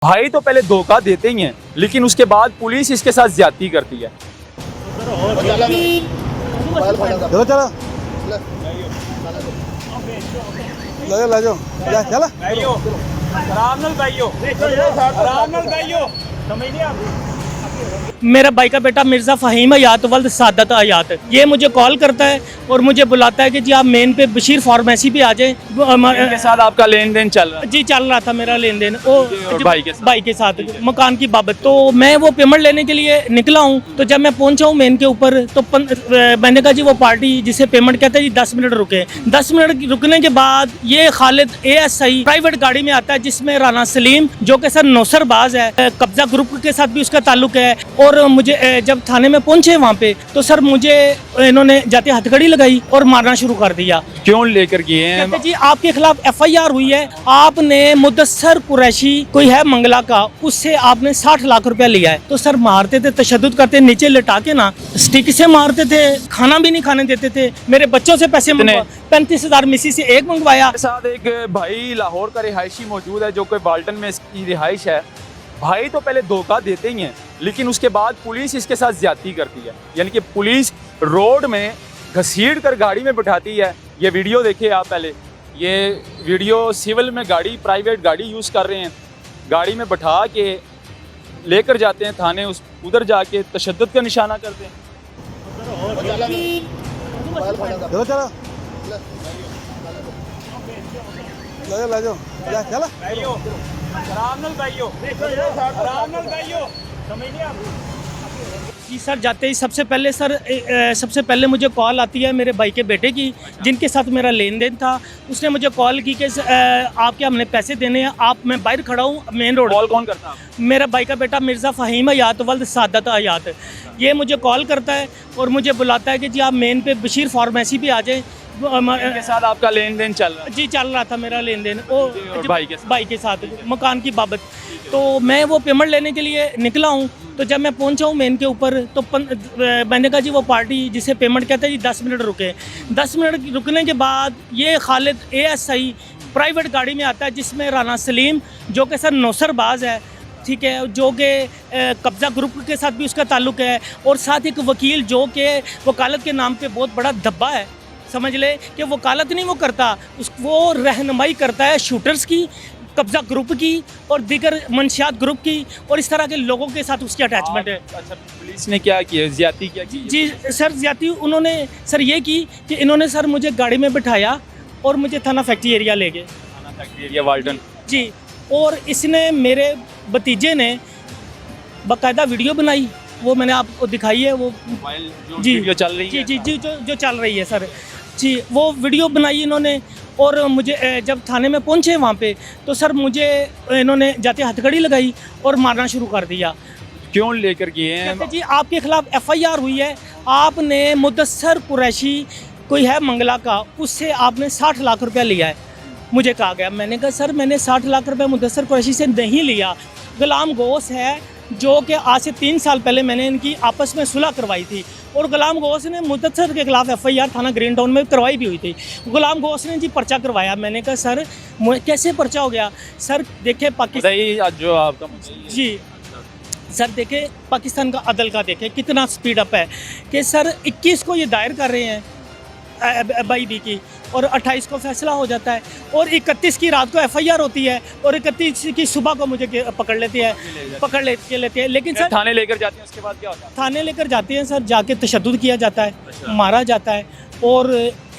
भाई तो पहले धोखा देते ही हैं, लेकिन उसके बाद पुलिस इसके साथ ज्यादती करती है। चलो चलो ले जाओ चलो मेरा भाई का बेटा मिर्ज़ा फ़हीम हयात वल्द सादत हयात ये मुझे कॉल करता है और मुझे बुलाता है कि जी आप मेन पे बशीर फार्मेसी पे आ जाएं। इनके साथ आपका लेन देन चल रहा है? जी चल रहा था मेरा लेन देन और भाई के साथ मकान की बाबत। तो मैं वो पेमेंट लेने के लिए निकला हूँ, तो जब मैं पहुंचा हूँ मेन के ऊपर तो मैंने कहा जी वो पार्टी जिसे पेमेंट कहते हैं जी 10 मिनट रुके। 10 मिनट रुकने के बाद ये खालिद ASI प्राइवेट गाड़ी में आता है जिसमें राना सलीम जो कि सर नौसरबाज है, कब्जा ग्रुप के साथ भी उसका ताल्लुक है। और मुझे जब थाने में पहुंचे वहाँ पे तो सर मुझे इन्होंने जाते हथकड़ी लगाई और मारना शुरू कर दिया। क्यों लेकर गए हैं? कहते जी आपके खिलाफ FIR हुई है, आपने मुदस्सर कुरैशी कोई है मंगला का, उससे आपने 60 लाख रुपया लिया है। तो सर मारते थे, तशद्दुद करते, नीचे लिटा के ना स्टिक से मारते थे, खाना भी नहीं खाने देते थे। मेरे बच्चों से पैसे 35,000 मिसी से एक मंगवाया। साथ एक भाई लाहौर का रिहायशी मौजूद है जो कि बाल्टन में इसकी रिहाइश है। भाई तो पहले धोखा देते ही हैं, लेकिन उसके बाद पुलिस इसके साथ ज्यादती करती है, यानी कि पुलिस रोड में घसीट कर गाड़ी में बिठाती है। ये वीडियो देखिए आप पहले, ये वीडियो सिविल में गाड़ी प्राइवेट गाड़ी यूज़ कर रहे हैं, गाड़ी में बैठा के लेकर जाते हैं थाने, उधर जाके तशद्दुद का निशाना करते हैं। चलो चलो ले जाओ चलो जी सर जाते ही सबसे पहले मुझे कॉल आती है मेरे भाई के बेटे की, जिनके साथ मेरा लेन देन था। उसने मुझे कॉल की कि आपके हमने पैसे देने हैं, मैं बाहर खड़ा हूँ मेन रोड। कॉल कौन करता है? मेरा भाई का बेटा मिर्ज़ा फ़हीम हयात वल्द सादत हयात ये मुझे कॉल करता है और मुझे बुलाता है कि जी आप मेन पे बशीर फार्मेसी पे आ जाएं। इनके साथ आपका लेन देन चल रहा है? जी चल रहा था मेरा लेन देन और भाई के साथ मकान की बाबत। तो मैं वो पेमेंट लेने के लिए निकला हूँ, तो जब मैं पहुंचा हूँ मेन के ऊपर तो मैंने कहा जी वो पार्टी जिसे पेमेंट कहते हैं जी 10 मिनट रुके। 10 मिनट रुकने के बाद ये खालिद ASI प्राइवेट गाड़ी में आता है जिसमें राना सलीम जो कि सर नौसरबाज है, ठीक है, जो कि कब्जा ग्रुप के साथ भी उसका ताल्लुक है, और साथ एक वकील जो कि वकालत के नाम पे बहुत बड़ा धब्बा है, समझ ले कि वकालत नहीं वो करता, वो रहनुमाई करता है शूटर्स की, कब्जा ग्रुप की और दीगर मंशियात ग्रुप की, और इस तरह के लोगों के साथ उसकी अटैचमेंट है। अच्छा, पुलिस ने क्या किया? ज्यादती क्या की? जी सर ज्यादती उन्होंने सर ये की कि इन्होंने सर मुझे गाड़ी में बिठाया और मुझे थाना फैक्ट्री एरिया ले गए। थाना फैक्ट्री एरिया वाल्टन? जी, और इसने मेरे भतीजे ने बाकायदा वीडियो बनाई, वो मैंने आपको दिखाई है, वो जी वीडियो चल रही है। जी जो चल रही है सर जी, वो वीडियो बनाई इन्होंने। और मुझे जब थाने में पहुंचे वहाँ पे तो सर मुझे इन्होंने जाते हथकड़ी लगाई और मारना शुरू कर दिया। क्यों लेकर गए हैं? कहते जी आपके खिलाफ FIR हुई है, आपने मुदस्सर कुरैशी कोई है मंगला का, उससे आपने 60 लाख रुपया लिया है। मुझे कहा गया, मैंने कहा सर मैंने 60 लाख रुपया मुदस्सर कुरैशी से नहीं लिया। गुलाम गौस है जो कि आज से 3 साल पहले मैंने इनकी आपस में सुलह करवाई थी, और गुलाम गौस ने मुदस्सर के खिलाफ FIR थाना ग्रीन टाउन में करवाई भी हुई थी। गुलाम गौस ने जी पर्चा करवाया। मैंने कहा सर कैसे पर्चा हो गया? सर देखे पाकिस्तान जो आपका जी सर देखे पाकिस्तान का अदल का देखे कितना स्पीड अप है कि सर 21 को ये दायर कर रहे हैं BIB की, और 28 को फैसला हो जाता है, और 31 की रात को FIR होती है, और 31 की सुबह को मुझे पकड़ लेते हैं। लेकिन सर थाने लेकर जाते हैं, उसके बाद क्या होता है? थाने लेकर जाते हैं सर, जाके तशद्दुद किया जाता है। अच्छा। मारा जाता है। और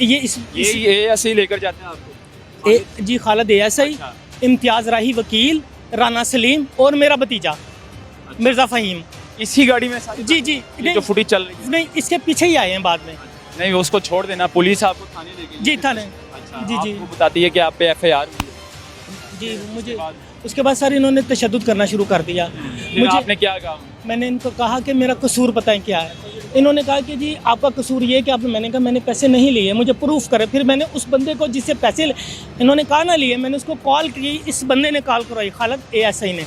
ये ASI लेकर जाते हैं आपको? जी खालिद ASI, इम्तियाज़ राही वकील, राना सलीम और मेरा भतीजा मिर्ज़ा फ़हीम इसी गाड़ी में? जी जो फुटेज चल रही है? नहीं, इसके पीछे ही आए हैं बाद में। नहीं, उसको छोड़ देना, पुलिस आपको थाने ले गई? जी थाने। अच्छा, जी आपको बताती है कि आप पे FIR हुई है? जी मुझे उसके बाद सर इन्होंने तशद्दुद करना शुरू कर दिया। मुझे आपने क्या कहा? मैंने इनको कहा कि मेरा कसूर बताएं क्या है। इन्होंने कहा कि जी आपका कसूर ये कि आपने, मैंने कहा मैंने पैसे नहीं लिए, मुझे प्रूफ करें। फिर मैंने उस बंदे को जिससे पैसे इन्होंने कहा ना लिए, मैंने उसको कॉल की, इस बंदे ने कॉल करवाई खालिद ASI ने,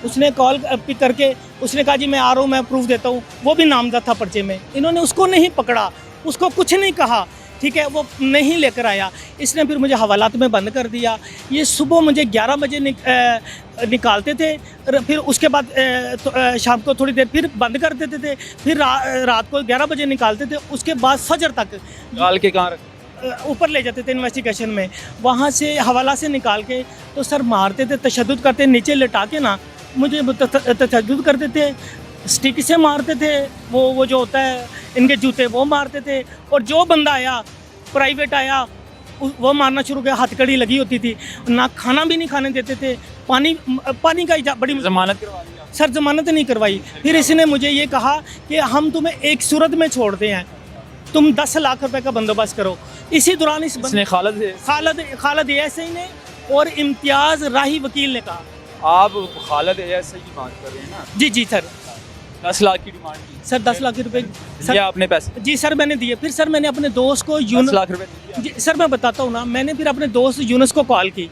उसने कॉल पिक करके उसने कहा जी मैं आ रहा हूँ, मैं प्रूफ देता हूँ। वो भी नामजद था पर्चे में, इन्होंने उसको नहीं पकड़ा, उसको कुछ नहीं कहा ठीक है, वो नहीं लेकर आया। इसने फिर मुझे हवालात में बंद कर दिया। ये सुबह मुझे 11 बजे निकालते थे, फिर उसके बाद शाम को थोड़ी देर फिर बंद कर देते थे, फिर रात को 11 बजे निकालते थे, उसके बाद फजर तक निकाल के कहाँ रखते? ऊपर ले जाते थे इन्वेस्टिगेशन में, वहाँ से हवाला से निकाल के तो सर मारते थे, तशद्दुद करते, नीचे लिटा के ना मुझे तशद्दुद करते थे, स्टिक से मारते थे, वो जो होता है इनके जूते वो मारते थे। और जो बंदा आया प्राइवेट आया वो मारना शुरू किया, हथकड़ी लगी होती थी, ना खाना भी नहीं खाने देते थे, पानी का बड़ी जमानत करवा दी आपने? सर जमानत नहीं करवाई। फिर इसने मुझे ये कहा कि हम तुम्हें एक सूरत में छोड़ते हैं, तुम 10 लाख रुपए का बंदोबस्त करो। इसी दौरान इसने खालिद एएसआई ने और इम्तियाज़ राही वकील ने कहा। आप खालिद एएसआई की बात कर रहे हैं ना? जी सर, 10 लाख की डिमांड की सर 10 लाख रुपए सर, आपने पैसे? जी सर मैंने दिए। फिर सर मैंने अपने दोस्त को 10 लाख रुपए दिए? जी सर मैं बताता हूँ ना, मैंने फिर अपने दोस्त यूनुस को कॉल की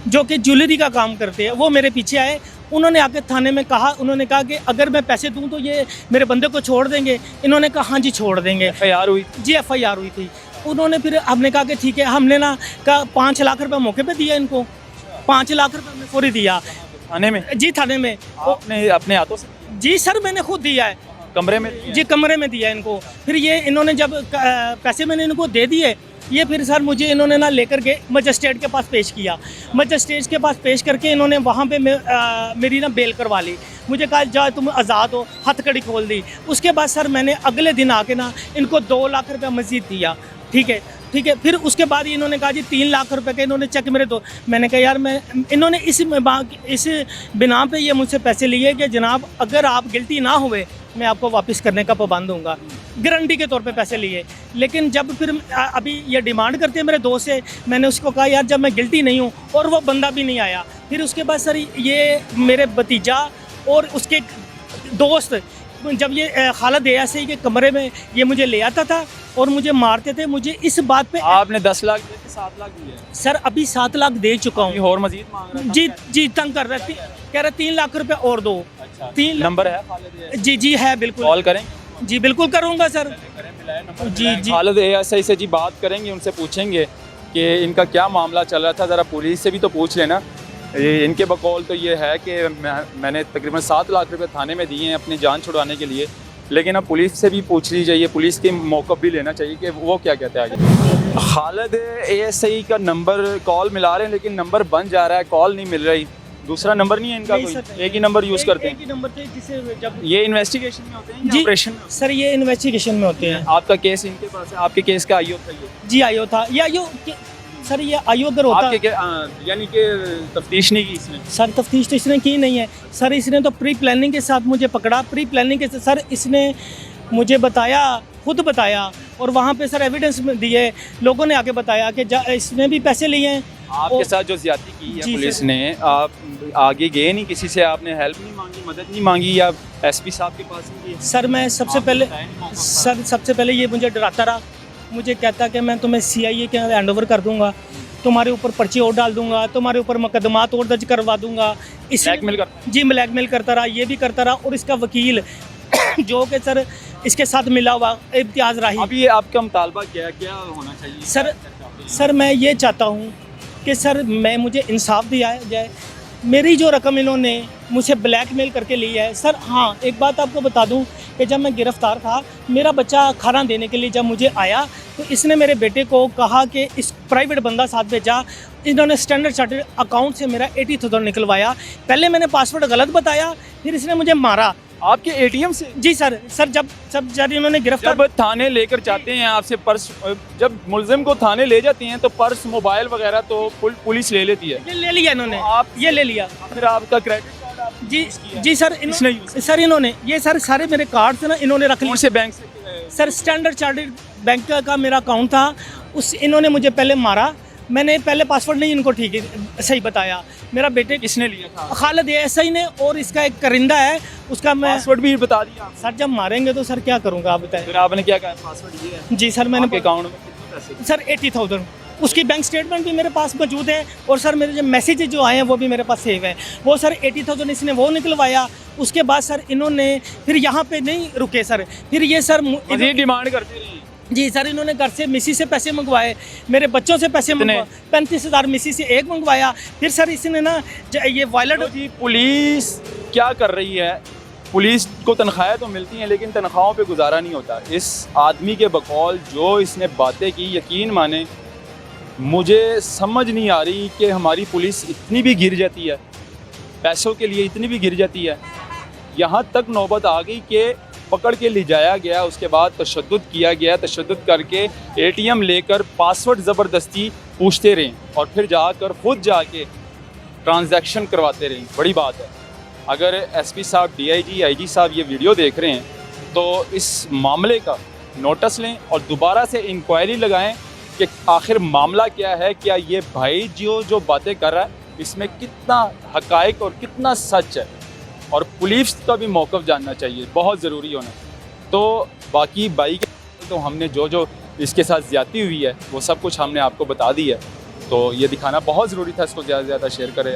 जो कि ज्वेलरी का काम करते हैं। वो मेरे पीछे आए, उन्होंने आके थाने में कहा, उन्होंने कहा कि अगर मैं पैसे दूं तो ये मेरे बंदे को छोड़ देंगे। इन्होंने कहा हाँ जी छोड़ देंगे। FIR हुई? जी FIR हुई थी। उन्होंने फिर हमने कहा कि ठीक है, हमने ना कहा 5 लाख रुपए मौके पे दिया इनको, 5 लाख रुपए हमने फौरी दिया। थाने में? जी थाने में। आपने अपने हाथों से? जी सर मैंने खुद दिया है। कमरे में दिए? जी कमरे में दिया इनको। फिर ये इन्होंने जब पैसे मैंने इनको दे दिए, ये फिर सर मुझे इन्होंने ना लेकर के मजिस्ट्रेट के पास पेश किया। मजिस्ट्रेट के पास पेश करके इन्होंने वहाँ पे मेरी ना बेल करवा ली। मुझे कहा जा तुम आज़ाद हो, हथकड़ी खोल दी। उसके बाद सर मैंने अगले दिन आके ना इनको 2 लाख रुपया मज़ीद दिया। ठीक है। फिर उसके बाद इन्होंने कहा जी 3 लाख रुपए के इन्होंने चेक मेरे दो। मैंने कहा यार इन्होंने इस बिना पे ये मुझसे पैसे लिए कि जनाब अगर आप गिल्टी ना हुए मैं आपको वापस करने का पाबंद दूंगा, गारंटी के तौर पे पैसे लिए। लेकिन जब फिर अभी ये डिमांड करते हैं मेरे दोस्त से, मैंने उसको कहा यार जब मैं गिल्टी नहीं हूँ, और वो बंदा भी नहीं आया। फिर उसके बाद सर ये मेरे भतीजा और उसके दोस्त जब ये खालिद एएसआई के कमरे में ये मुझे ले आता था और मुझे मारते थे, मुझे इस बात पे आपने 10 लाख दिए कि 7 लाख दिए? सर अभी 7 लाख दे चुका हूँ। और मजीद मांग रहा था? जी तंग कर रहे थे, कह रहे 3 लाख रुपए और दो। अच्छा, 3 नंबर है खालिद एएसआई? जी है बिल्कुल। कॉल करें? जी बिल्कुल करूँगा सर। जी खालिद एएसआई से जी बात करेंगे, उनसे पूछेंगे कि इनका क्या मामला चल रहा था। ज़रा पुलिस से भी तो पूछ लेना। इनके बकौल तो ये है कि मैंने तकरीबन 7 लाख रुपए थाने में दिए हैं अपनी जान छुड़वाने के लिए, लेकिन अब पुलिस से भी पूछ ली चाहिए, पुलिस के मौक़िफ़ भी लेना चाहिए कि वो क्या कहते हैं आगे। खालिद एएसआई का नंबर कॉल मिला रहे हैं, लेकिन नंबर बंद जा रहा है, कॉल नहीं मिल रही। दूसरा नंबर नहीं है इनका? कोई एक ही नंबर यूज़ करते हैं? एक ही नंबर थे जिसे जब ये इन्वेस्टिगेशन में होते हैं? जी ऑपरेशन में? सर ये इन्वेस्टिगेशन में होते हैं। आपका केस इनके पास है? आपके केस का आईओ था ये? जी आईओ था। ये आईओ सर ये आईओ अगर होता आपके यानी कि तफ्तीश नहीं की इसने? सर तफ्तीश तो इसने की नहीं है सर। इसने तो प्री प्लानिंग के साथ मुझे पकड़ा। प्री प्लानिंग के साथ सर इसने मुझे बताया, खुद बताया, और वहाँ पे सर एविडेंस दिए, लोगों ने आके बताया कि इसने भी पैसे लिए हैं। आपके साथ जो ज्यादती की है पुलिस ने, आप आगे गए नहीं, किसी से आपने हेल्प नहीं मांगी, मदद नहीं मांगी, या एसपी साहब के पास नहीं गए? सर मैं सबसे पहले ये मुझे डराता रहा। मुझे कहता कि मैं तुम्हें CIA के हैंड ओवर कर दूंगा, तुम्हारे ऊपर पर्ची और डाल दूंगा, तुम्हारे ऊपर मुकदमात और दर्ज करवा दूंगा। जी ब्लैकमेल करता रहा, ये भी करता रहा। और इसका वकील जो कि सर इसके साथ मिला हुआ इम्तियाज़ राही। अभी आपका मुतालबा क्या होना चाहिए? सर मैं ये चाहता हूँ कि सर मुझे इंसाफ दिया जाए। मेरी जो रकम इन्होंने मुझसे ब्लैकमेल करके ली है सर। हाँ एक बात आपको बता दूं कि जब मैं गिरफ़्तार था, मेरा बच्चा खाना देने के लिए जब मुझे आया तो इसने मेरे बेटे को कहा कि इस प्राइवेट बंदा साथ भेजा। इन्होंने स्टैंडर्ड चार्टर्ड अकाउंट से मेरा 80,000 निकलवाया। पहले मैंने पासवर्ड गलत बताया, फिर इसने मुझे मारा। आपके ATM से? जी सर जब इन्होंने गिरफ्तार, जब थाने लेकर जाते हैं आपसे पर्स, जब मुलजिम को थाने ले जाते हैं तो पर्स, मोबाइल वगैरह तो पुलिस ले लेती है। ये ले लिया इन्होंने, आप ये ले लिया। फिर आपका क्रेडिट कार्ड? जी सर इन्होंने ये सर सारे मेरे कार्ड थे ना, इन्होंने रख लिए। से बैंक से? सर स्टैंडर्ड चार्टर्ड बैंक का मेरा अकाउंट था, इन्होंने मुझे पहले मारा। मैंने पहले पासवर्ड नहीं इनको ठीक है सही बताया। मेरा बेटे किसने लिया था? खालिद एएसआई ने, और इसका एक करिंदा है, उसका मैं पासवर्ड भी बता दिया। सर जब मारेंगे तो सर क्या करूँगा आप बताएं। फिर आपने क्या कहा? पासवर्ड ये है? जी सर मैंने अकाउंट में कितने पैसे? सर 80,000। उसकी बैंक स्टेटमेंट भी मेरे पास मौजूद है, और सर मेरे जो मैसेज जो आए हैं वो भी मेरे पास सेव है। वो सर 80,000 इसने वो निकलवाया। उसके बाद सर इन्होंने फिर यहाँ पे नहीं रुके सर, फिर ये सर डिमांड करते रहे। जी सर, इन्होंने घर से मिसी से पैसे मंगवाए, मेरे बच्चों से पैसे कितने? मंगवाए, 35,000 मिसी से एक मंगवाया। फिर सर इसने ना ये वॉलेट तो जी पुलिस क्या कर रही है? पुलिस को तनख्वाहें तो मिलती हैं लेकिन तनख्वाहों पे गुजारा नहीं होता। इस आदमी के बकौल जो इसने बातें की, यकीन माने मुझे समझ नहीं आ रही कि हमारी पुलिस इतनी भी गिर जाती है, पैसों के लिए इतनी भी गिर जाती है। यहाँ तक नौबत आ गई कि पकड़ के ले जाया गया, उसके बाद तशद्दुद किया गया, तशद्दुद करके ATM लेकर पासवर्ड ज़बरदस्ती पूछते रहें और फिर जाकर खुद जाके ट्रांजैक्शन करवाते रहें। बड़ी बात है। अगर SP साहब, DIG, IG साहब ये वीडियो देख रहे हैं तो इस मामले का नोटिस लें और दोबारा से इंक्वायरी लगाएं कि आखिर मामला क्या है, क्या ये भाई जो बातें कर रहा है इसमें कितना हकायक और कितना सच है, और पुलिस का भी मौक़िफ़ जानना चाहिए, बहुत ज़रूरी होना। तो बाकी भाई के तो हमने जो इसके साथ ज़्यादती हुई है वो सब कुछ हमने आपको बता दी है, तो ये दिखाना बहुत ज़रूरी था। इसको ज़्यादा से ज़्यादा शेयर करें।